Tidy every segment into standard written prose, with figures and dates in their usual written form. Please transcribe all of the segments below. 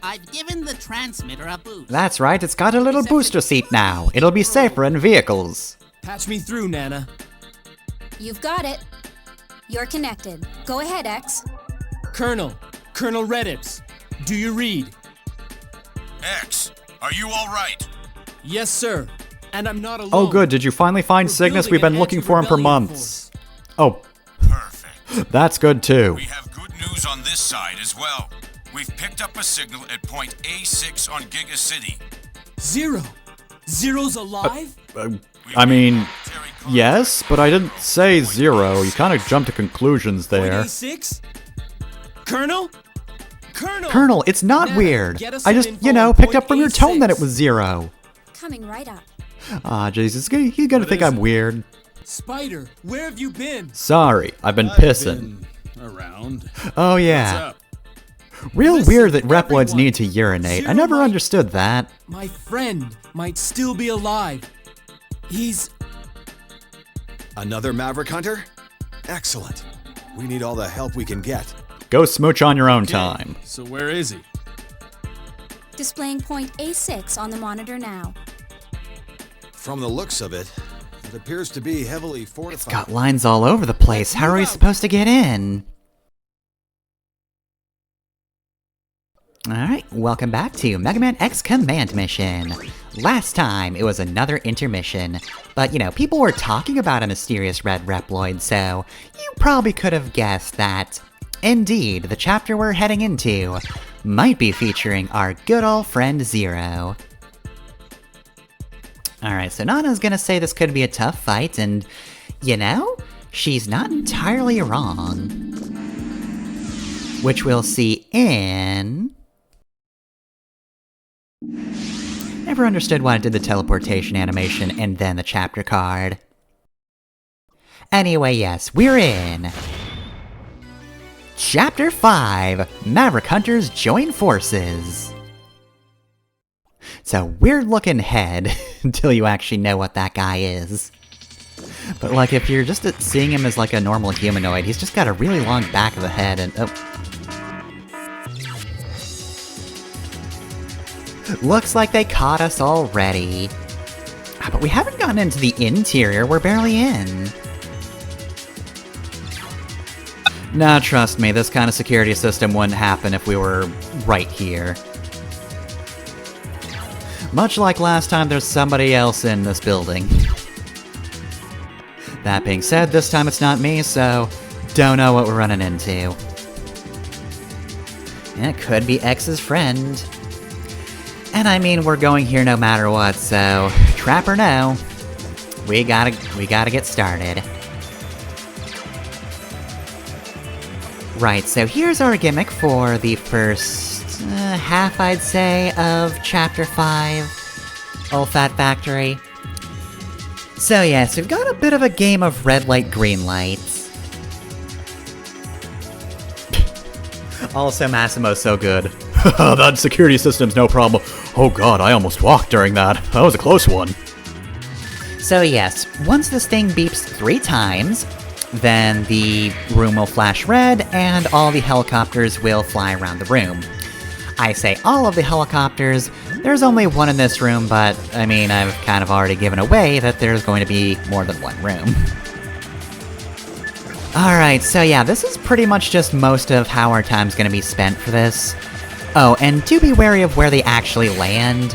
I've given the transmitter a boost. That's right, it's got a little booster seat now. It'll be safer in vehicles. Patch me through, Nana. You've got it. You're connected. Go ahead, X. Colonel Reddips, do you read? X, are you all right? Yes, sir. And I'm not alone. Oh good, did you finally find Cygnus? We've been looking for him for months. Oh, Perfect. that's good too. We have good news on this side as well. We've picked up a signal at point A6 on Giga City. Zero? Zero's alive? I mean, yes, but I didn't say zero. You kind of jumped to conclusions there. Point A6? Colonel? Colonel, it's not Nana, weird. get us I some just, info you know, on picked point up from your tone that it A6. was zero. Coming right up. Ah, Jesus, he's gonna think I'm weird. Spider, where have you been? Sorry, I've been pissing. Around. Oh What's yeah. up? Real Listen, weird that Reploids everyone. need to urinate. I Zero never might- understood that. My friend might still be alive. He's... Another Maverick Hunter? Excellent. We need all the help we can get. Go smooch on your own time. So where is he? Displaying point A6 on the monitor now. From the looks of it, it appears to be heavily fortified. Got lines all over the place. How are we supposed to get in? Alright, welcome back to Mega Man X Command Mission. Last time, it was another intermission, but you know, people were talking about a mysterious red Reploid, so you probably could have guessed that, indeed, the chapter we're heading into might be featuring our good old friend Zero. Alright, so Nana's gonna say this could be a tough fight, and, you know, she's not entirely wrong. Which we'll see in... Never understood why it did the teleportation animation and then the chapter card. Anyway, yes, we're in... Chapter 5, Maverick Hunters Join Forces. It's a weird looking head until you actually know what that guy is. But like, if you're just seeing him as like a normal humanoid, he's just got a really long back of the head and... oh. Looks like they caught us already. But we haven't gotten into the interior, we're barely in. Nah, trust me, this kind of security system wouldn't happen if we were right here. Much like last time, there's somebody else in this building. That being said, this time it's not me, so don't know what we're running into. It could be X's friend. And I mean, we're going here no matter what, so trap or no, we gotta get started. Right, so here's our gimmick for the first half, I'd say, of Chapter 5, Ulfat Factory. So yes, we've got a bit of a game of red light, green light. Also, Massimo's so good. That security system's no problem. Oh god, I almost walked during that. That was a close one. So yes, once this thing beeps 3 times, then the room will flash red, and all the helicopters will fly around the room. I say all of the helicopters, there's only one in this room, but, I mean, I've kind of already given away that there's going to be more than one room. Alright, so yeah, this is pretty much just most of how our time's gonna be spent for this. Oh, and do be wary of where they actually land.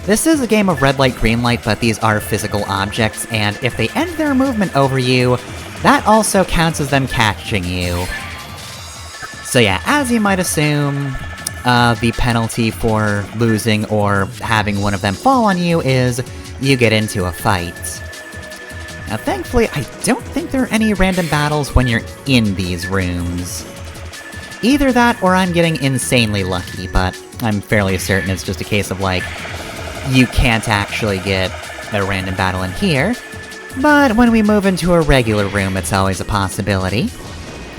This is a game of red light, green light, but these are physical objects, and if they end their movement over you, that also counts as them catching you. So yeah, as you might assume, the penalty for losing or having one of them fall on you is you get into a fight. Now thankfully, I don't think there are any random battles when you're in these rooms. Either that, or I'm getting insanely lucky, but I'm fairly certain it's just a case of like, you can't actually get a random battle in here, but when we move into a regular room, it's always a possibility.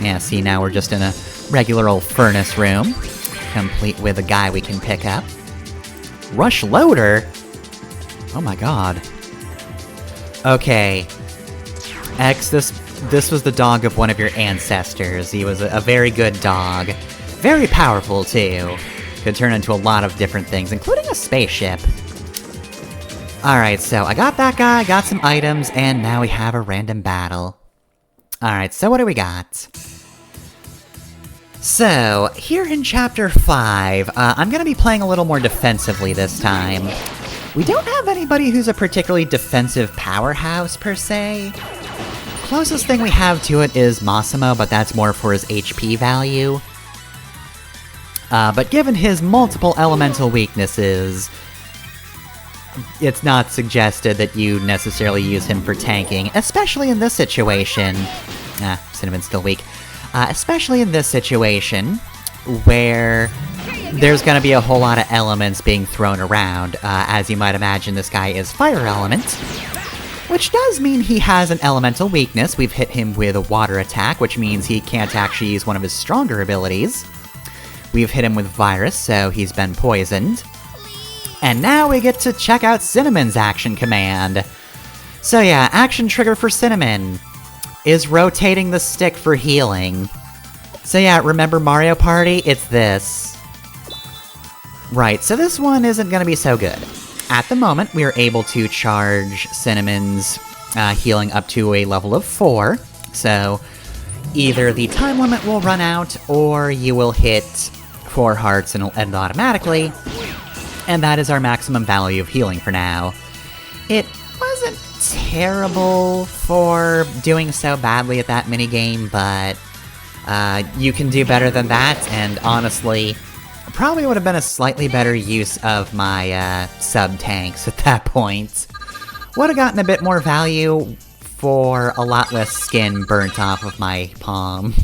Yeah, see, now we're just in a regular old furnace room, complete with a guy we can pick up. Rush Loader? Oh my god. Okay. X, this was the dog of one of your ancestors. He was a very good dog. Very powerful, too. Could turn into a lot of different things, including a spaceship. Alright, so I got that guy, got some items, and now we have a random battle. Alright, so what do we got? So, here in Chapter 5, I'm gonna be playing a little more defensively this time. We don't have anybody who's a particularly defensive powerhouse, per se. Closest thing we have to it is Massimo, but that's more for his HP value. But given his multiple elemental weaknesses, it's not suggested that you necessarily use him for tanking, especially in this situation. Cinnamon's still weak. Especially in this situation, where there's gonna be a whole lot of elements being thrown around. As you might imagine, this guy is fire element, which does mean he has an elemental weakness. We've hit him with a water attack, which means he can't actually use one of his stronger abilities. We've hit him with virus, so he's been poisoned. And now we get to check out Cinnamon's action command. So yeah, action trigger for Cinnamon is rotating the stick for healing. So yeah, remember Mario Party? It's this. Right, so this one isn't gonna be so good. At the moment, we are able to charge Cinnamon's healing up to a level of 4, so either the time limit will run out, or you will hit 4 hearts and it'll end automatically, and that is our maximum value of healing for now. It wasn't terrible for doing so badly at that minigame, but you can do better than that, and honestly, probably would have been a slightly better use of my sub-tanks at that point. Would have gotten a bit more value for a lot less skin burnt off of my palm.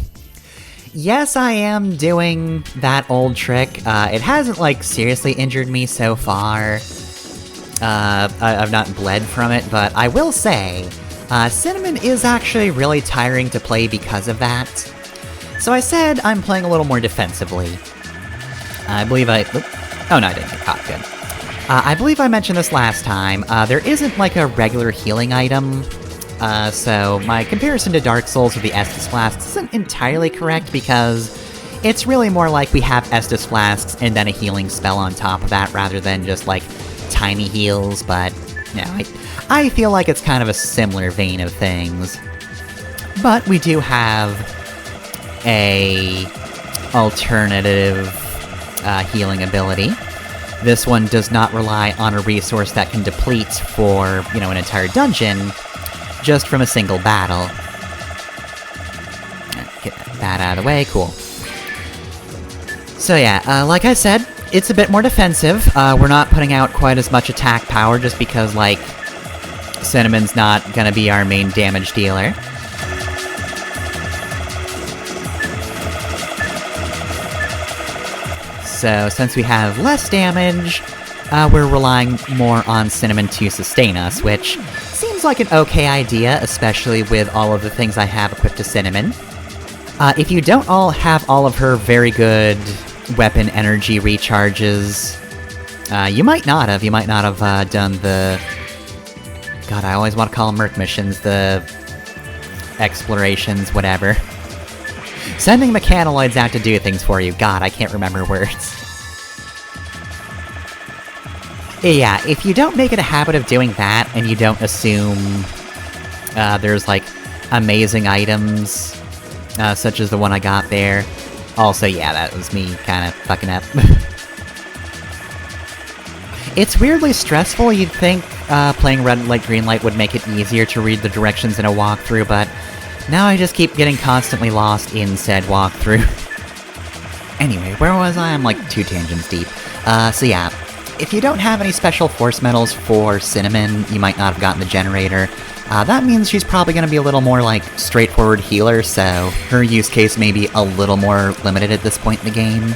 Yes, I am doing that old trick. It hasn't, like, seriously injured me so far. I've not bled from it, but I will say, Cinnamon is actually really tiring to play because of that. So I said I'm playing a little more defensively. I believe oh no, I didn't get caught, good. I believe I mentioned this last time, there isn't like a regular healing item, so my comparison to Dark Souls with the Estus Flasks isn't entirely correct, because it's really more like we have Estus Flasks and then a healing spell on top of that, rather than just, like, tiny heals, but, you know, I feel like it's kind of a similar vein of things. But we do have a alternative healing ability. This one does not rely on a resource that can deplete for, you know, an entire dungeon, just from a single battle. Get that out of the way, cool. So yeah, like I said, it's a bit more defensive. We're not putting out quite as much attack power, just because, like, Cinnamon's not gonna be our main damage dealer. So, since we have less damage, we're relying more on Cinnamon to sustain us, which seems like an okay idea, especially with all of the things I have equipped to Cinnamon. If you don't all have all of her very good weapon energy recharges, you might not have done the... God, I always want to call them Merc missions, the... explorations, whatever. Sending mechanoids out to do things for you. God, I can't remember words. Yeah, if you don't make it a habit of doing that, and you don't assume there's, like, amazing items, such as the one I got there. Also, yeah, that was me kinda fucking up. It's weirdly stressful. You'd think playing red light, green light would make it easier to read the directions in a walkthrough, but now I just keep getting constantly lost in said walkthrough. Anyway, where was I? I'm like 2 tangents deep. So yeah, if you don't have any special force medals for Cinnamon, you might not have gotten the generator. That means she's probably gonna be a little more, like, straightforward healer, so her use case may be a little more limited at this point in the game.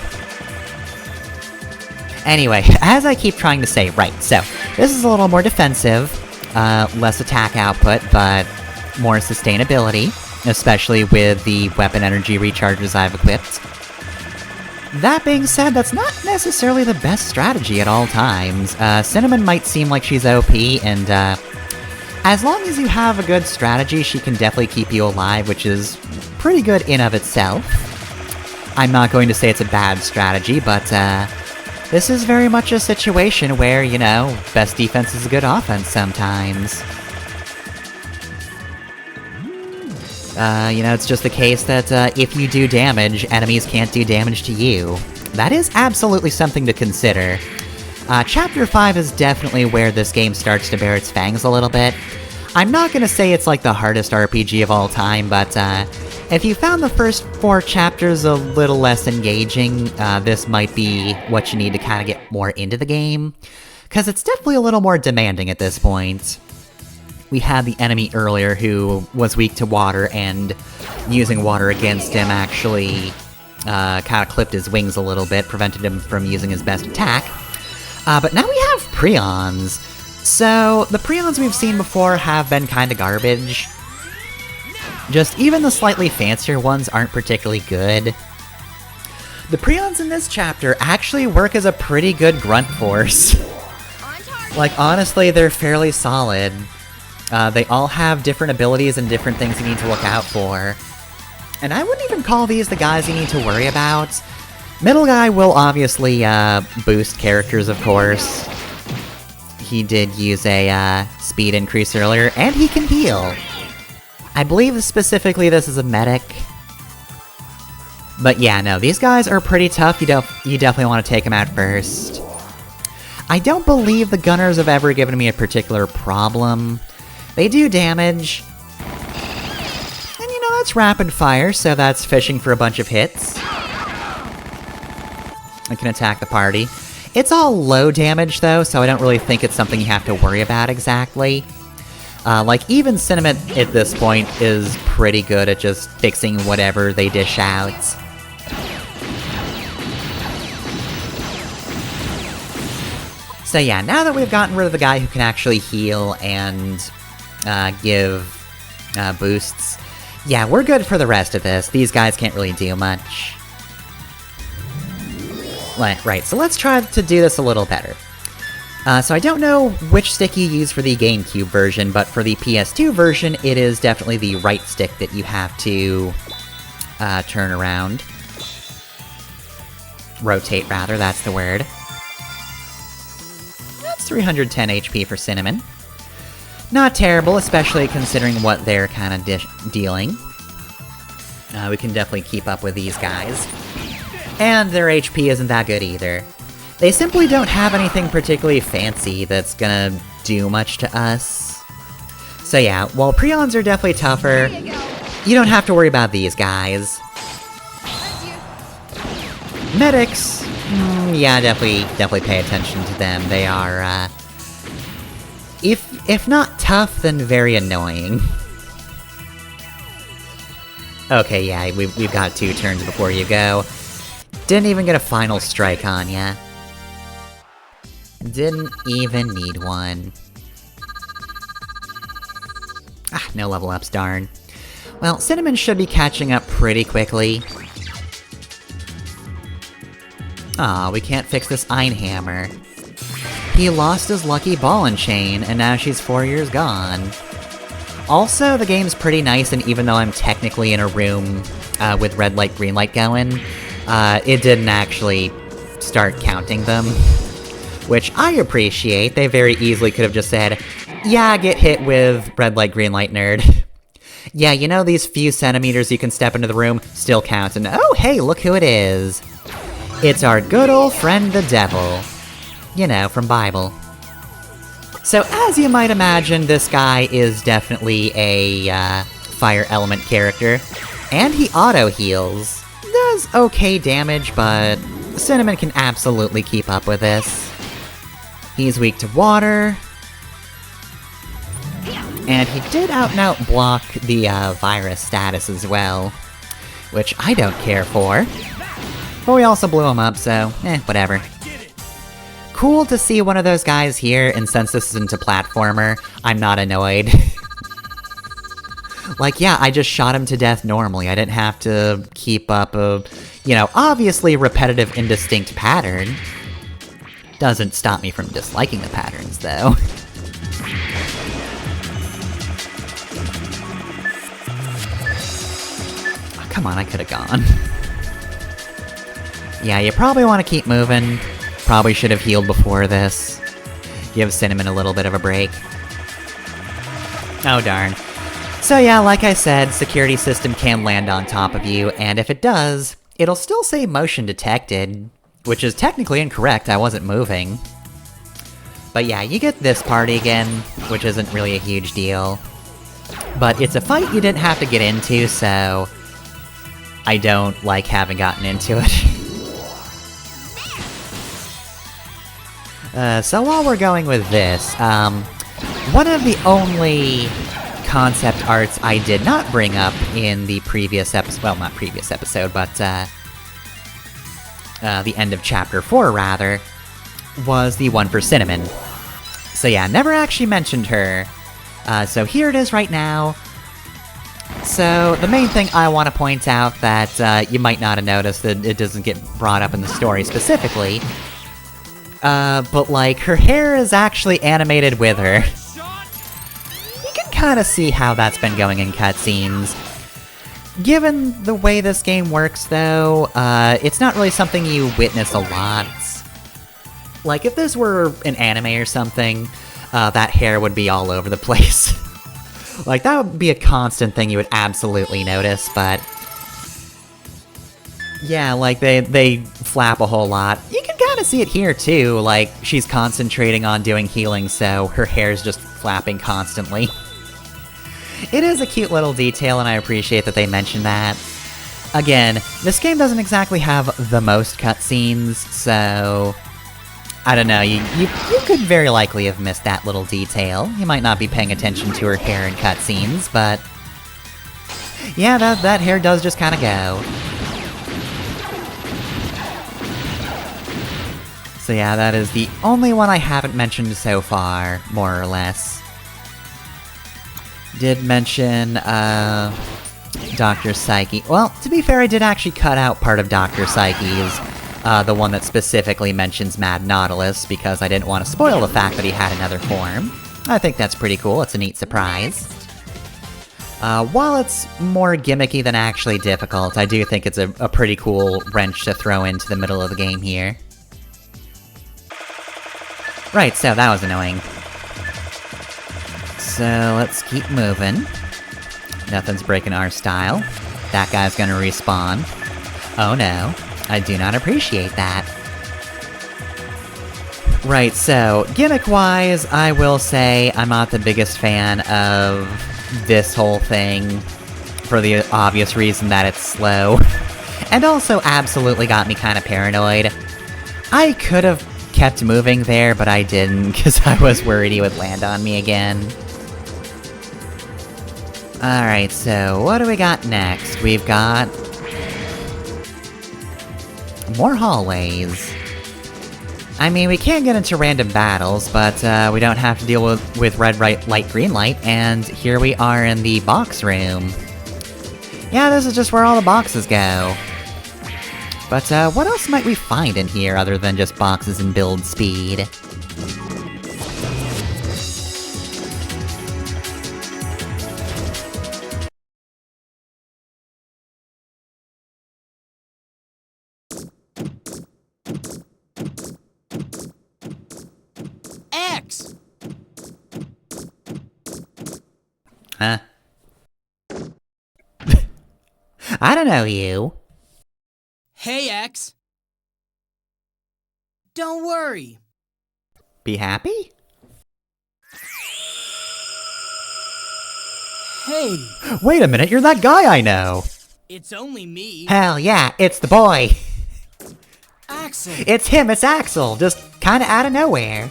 Anyway, as I keep trying to say, right, so, this is a little more defensive, less attack output, but more sustainability, especially with the weapon energy recharges I've equipped. That being said, that's not necessarily the best strategy at all times. Cinnamon might seem like she's OP, and, as long as you have a good strategy, she can definitely keep you alive, which is pretty good in of itself. I'm not going to say it's a bad strategy, but, this is very much a situation where, you know, best defense is a good offense sometimes. You know, it's just the case that, if you do damage, enemies can't do damage to you. That is absolutely something to consider. Chapter 5 is definitely where this game starts to bear its fangs a little bit. I'm not gonna say it's like the hardest RPG of all time, but, if you found the first 4 chapters a little less engaging, this might be what you need to kind of get more into the game. Because it's definitely a little more demanding at this point. We had the enemy earlier who was weak to water, and using water against him actually kind of clipped his wings a little bit, prevented him from using his best attack. But now we have Prions. So, the Prions we've seen before have been kinda garbage. Just even the slightly fancier ones aren't particularly good. The Prions in this chapter actually work as a pretty good grunt force. Like, honestly, they're fairly solid. They all have different abilities and different things you need to look out for. And I wouldn't even call these the guys you need to worry about. Middle guy will obviously, boost characters, of course. He did use a, speed increase earlier, and he can heal. I believe specifically this is a medic. But yeah, no, these guys are pretty tough, you definitely want to take them out first. I don't believe the gunners have ever given me a particular problem. They do damage. And you know, that's rapid fire, so that's fishing for a bunch of hits. I can attack the party. It's all low damage though, so I don't really think it's something you have to worry about exactly. Like, even Cinnamon at this point is pretty good at just fixing whatever they dish out. So yeah, now that we've gotten rid of the guy who can actually heal and give boosts, yeah, we're good for the rest of this. These guys can't really do much. Right, so let's try to do this a little better. So I don't know which stick you use for the GameCube version, but for the PS2 version, it is definitely the right stick that you have to turn around. Rotate, rather, that's the word. That's 310 HP for Cinnamon. Not terrible, especially considering what they're kind of dealing. We can definitely keep up with these guys. And their HP isn't that good either. They simply don't have anything particularly fancy that's gonna do much to us. So yeah, while Prions are definitely tougher, you don't have to worry about these guys. Medics, yeah, definitely pay attention to them. They are, if not tough, then very annoying. Okay, yeah, we've got 2 turns before you go. Didn't even get a final strike on ya. Didn't even need one. Ah, no level ups, darn. Well, Cinnamon should be catching up pretty quickly. Aw, we can't fix this Einhammer. He lost his lucky ball and chain, and now she's 4 years gone. Also, the game's pretty nice, and even though I'm technically in a room with red light, green light going, it didn't actually start counting them. Which I appreciate. They very easily could have just said, yeah, get hit with red light, green light, nerd. Yeah, you know, these few centimeters you can step into the room still count, and oh hey, look who it is! It's our good old friend the devil. You know, from Bible. So as you might imagine, this guy is definitely a, fire element character. And he auto-heals. Does okay damage, but Cinnamon can absolutely keep up with this. He's weak to water. And he did out-and-out block the, virus status as well. Which I don't care for. But we also blew him up, so, whatever. Cool to see one of those guys here, and since this isn't a platformer, I'm not annoyed. Like, yeah, I just shot him to death normally. I didn't have to keep up a, you know, obviously repetitive, indistinct pattern. Doesn't stop me from disliking the patterns, though. Oh, come on, I could've gone. Yeah, you probably want to keep moving. Probably should have healed before this. Give Cinnamon a little bit of a break. Oh darn. So yeah, like I said, security system can land on top of you, and if it does, it'll still say motion detected, which is technically incorrect, I wasn't moving. But yeah, you get this party again, which isn't really a huge deal. But it's a fight you didn't have to get into, so I don't like having gotten into it. So while we're going with this, one of the only concept arts I did not bring up in the previous episode, well, not previous episode, but, the end of Chapter 4, rather, was the one for Cinnamon. So yeah, never actually mentioned her. So here it is right now. So, the main thing I want to point out that, you might not have noticed that it doesn't get brought up in the story specifically, but like, her hair is actually animated with her. You can kinda see how that's been going in cutscenes. Given the way this game works, though, it's not really something you witness a lot. Like, if this were an anime or something, that hair would be all over the place. Like, that would be a constant thing you would absolutely notice, but... yeah, like, they flap a whole lot. You can kinda see it here, too, like, she's concentrating on doing healing, so her hair's just flapping constantly. It is a cute little detail, and I appreciate that they mentioned that. Again, this game doesn't exactly have the most cutscenes, so... I don't know, you could very likely have missed that little detail. You might not be paying attention to her hair in cutscenes, but... yeah, that hair does just kinda go. So yeah, that is the only one I haven't mentioned so far, more or less. Did mention, Dr. Psyche. Well, to be fair, I did actually cut out part of Dr. Psyche's. The one that specifically mentions Mad Nautilus, because I didn't want to spoil the fact that he had another form. I think that's pretty cool, it's a neat surprise. While it's more gimmicky than actually difficult, I do think it's a pretty cool wrench to throw into the middle of the game here. Right, so that was annoying. So, let's keep moving. Nothing's breaking our style. That guy's gonna respawn. Oh no. I do not appreciate that. Right, so, gimmick-wise, I will say I'm not the biggest fan of this whole thing, for the obvious reason that it's slow. And also absolutely got me kinda paranoid. I could have kept moving there, but I didn't, because I was worried he would land on me again. Alright, so what do we got next? We've got... more hallways. I mean, we can get into random battles, but we don't have to deal with red light, green light, and here we are in the box room. Yeah, this is just where all the boxes go. But what else might we find in here other than just boxes and build speed? X! Huh? I don't know you. Hey, X! Don't worry. Be happy? Hey, Wait a minute, you're that guy I know! it's only me, Hell yeah, it's the boy! Axel. It's him, it's Axel, just kinda out of nowhere.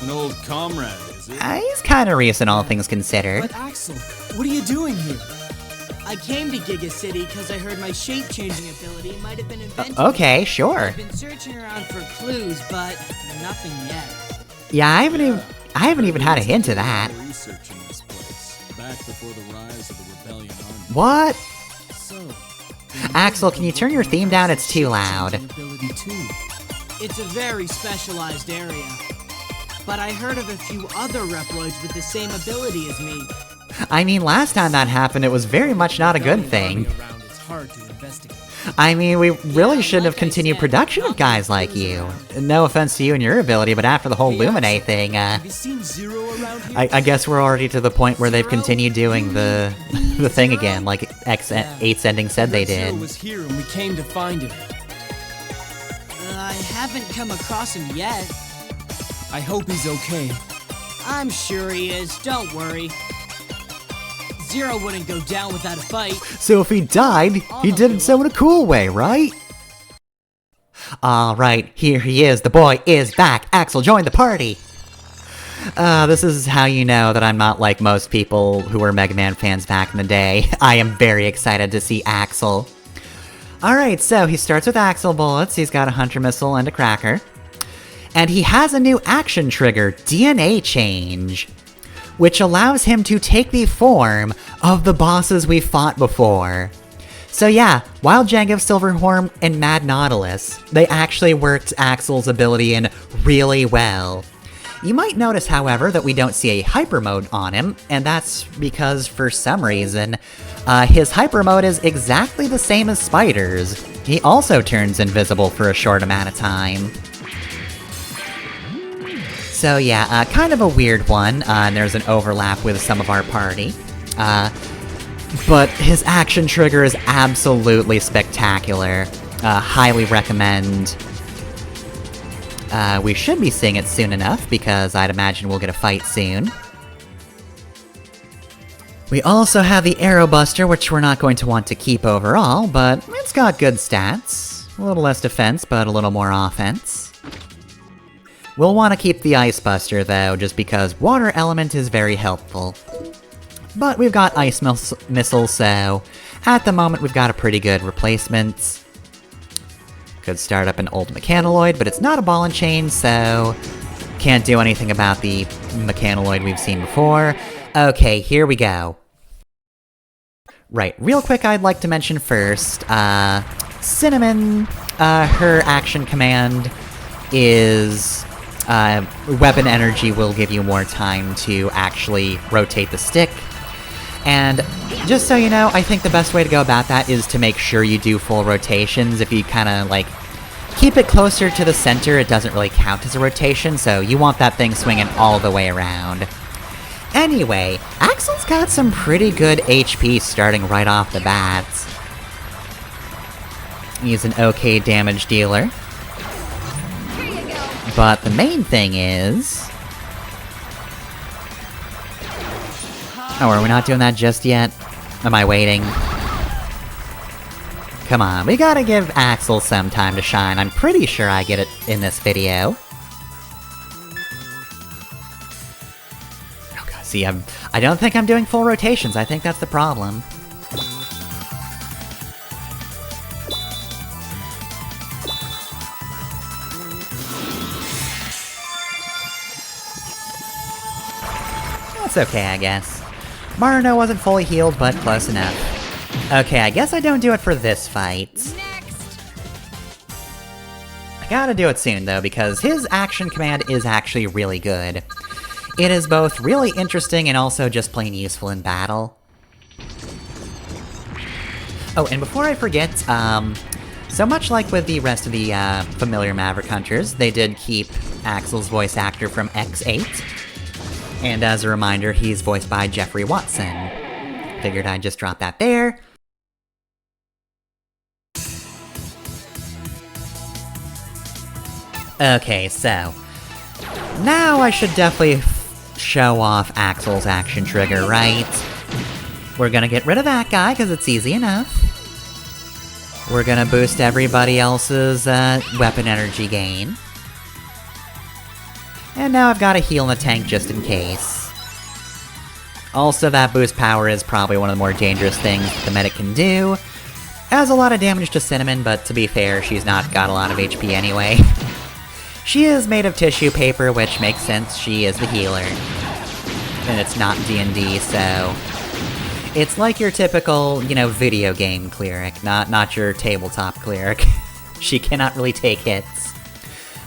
An old comrade, is it? He's kinda recent, all things considered. But Axel, what are you doing here? I came to Giga City because I heard my shape-changing ability might have been invented. Okay, sure. I've been searching around for clues, but nothing yet. Yeah, I haven't even had a hint of that. Researching this place, back before the rise of the rebellion army. What? So, Axel, can you turn your theme down? It's too loud. ability too. It's a very specialized area. But I heard of a few other Reploids with the same ability as me. I mean, last time that happened, it was very much not a good thing. Around, it's hard to investigate. I mean, we really shouldn't have continued production of guys like you. No offense to you and your ability, but after the whole Lumine thing, Have you seen Zero around here? I guess we're already to the point where they've continued doing the thing again, like X8's ending said they Zero did. was here and we came to find him. I haven't come across him yet. I hope he's okay. I'm sure he is, don't worry. Zero wouldn't go down without a fight. So if he died, he did it so in a cool way, right? Alright, here he is, the boy is back! Axel, join the party! This is how you know that I'm not like most people who were Mega Man fans back in the day. I am very excited to see Axel. Alright, so he starts with Axel bullets, he's got a Hunter Missile and a Cracker. And he has a new action trigger, DNA Change, which allows him to take the form of the bosses we fought before. So yeah, while Jango Silverhorn and Mad Nautilus, they actually worked Axel's ability in really well. You might notice, however, that we don't see a hyper mode on him, and that's because, for some reason, his hyper mode is exactly the same as Spider's. He also turns invisible for a short amount of time. So yeah, kind of a weird one, and there's an overlap with some of our party. But his action trigger is absolutely spectacular. Highly recommend. We should be seeing it soon enough, because I'd imagine we'll get a fight soon. We also have the Arrow Buster, which we're not going to want to keep overall, but it's got good stats. A little less defense, but a little more offense. We'll want to keep the Ice Buster, though, just because Water Element is very helpful. But we've got Ice Missile, so at the moment we've got a pretty good replacement. Could start up an old Mechanaloid, but it's not a ball and chain, so can't do anything about the Mechanaloid we've seen before. Okay, here we go. Right, real quick I'd like to mention first, Cinnamon, her action command is... weapon energy will give you more time to actually rotate the stick. And just so you know, I think the best way to go about that is to make sure you do full rotations. If you kinda, like, keep it closer to the center, it doesn't really count as a rotation, so you want that thing swinging all the way around. Anyway, Axel's got some pretty good HP starting right off the bat. He's an okay damage dealer. But the main thing is... Oh, are we not doing that just yet? Am I waiting? Come on, we gotta give Axel some time to shine. I'm pretty sure I get it in this video. Oh god, see, I don't think I'm doing full rotations. I think that's the problem. That's okay, I guess. Marino wasn't fully healed, but close enough. Okay, I guess I don't do it for this fight. Next! I gotta do it soon, though, because his action command is actually really good. It is both really interesting and also just plain useful in battle. Oh, and before I forget, so much like with the rest of the familiar Maverick Hunters, they did keep Axel's voice actor from X8. And as a reminder, he's voiced by Jeffrey Watson. Figured I'd just drop that there. Okay, so... now I should definitely show off Axel's action trigger, right? We're gonna get rid of that guy, because it's easy enough. We're gonna boost everybody else's weapon energy gain. And now I've got a heal in the tank just in case. Also, that boost power is probably one of the more dangerous things the medic can do. Has a lot of damage to Cinnamon, but to be fair, she's not got a lot of HP anyway. She is made of tissue paper, which makes sense, she is the healer. And it's not D&D, so... it's like your typical, you know, video game cleric, not your tabletop cleric. She cannot really take hits.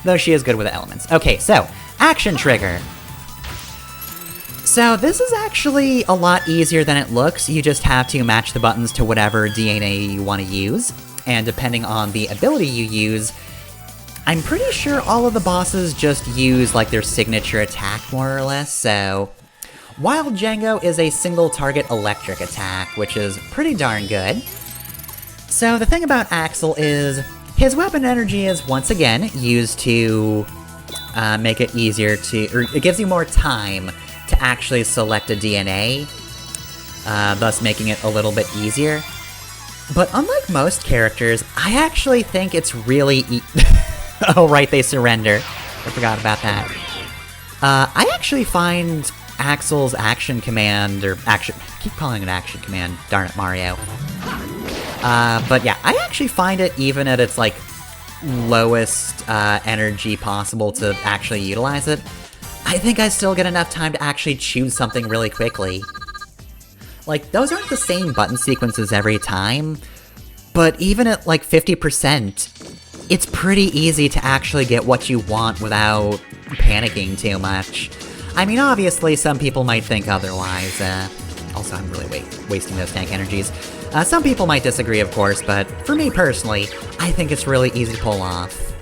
Though she is good with elements. Okay, so... action trigger! So this is actually a lot easier than it looks, you just have to match the buttons to whatever DNA you want to use. and depending on the ability you use, I'm pretty sure all of the bosses just use, like, their signature attack, more or less, so... Wild Django is a single-target electric attack, which is pretty darn good. So the thing about Axel is, his weapon energy is, once again, used to make it easier to... or it gives you more time to actually select a DNA, thus making it a little bit easier. But unlike most characters, I actually think it's really oh right, they surrender. I forgot about that. I actually find Axel's action command, or action... I keep calling it action command, darn it, Mario. But yeah, I actually find it, even at its, like, lowest energy possible to actually utilize it, I think I still get enough time to actually choose something really quickly. Like, those aren't the same button sequences every time, but even at, like, 50%, it's pretty easy to actually get what you want without panicking too much. I mean, obviously, some people might think otherwise. Also, I'm really wasting those tank energies. Some people might disagree, of course, but for me personally, I think it's really easy to pull off.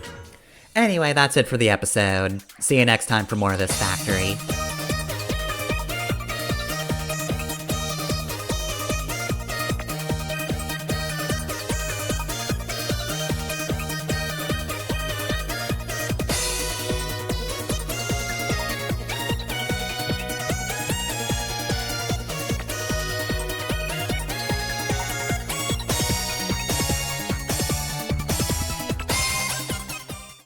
Anyway, that's it for the episode. See you next time for more of this factory.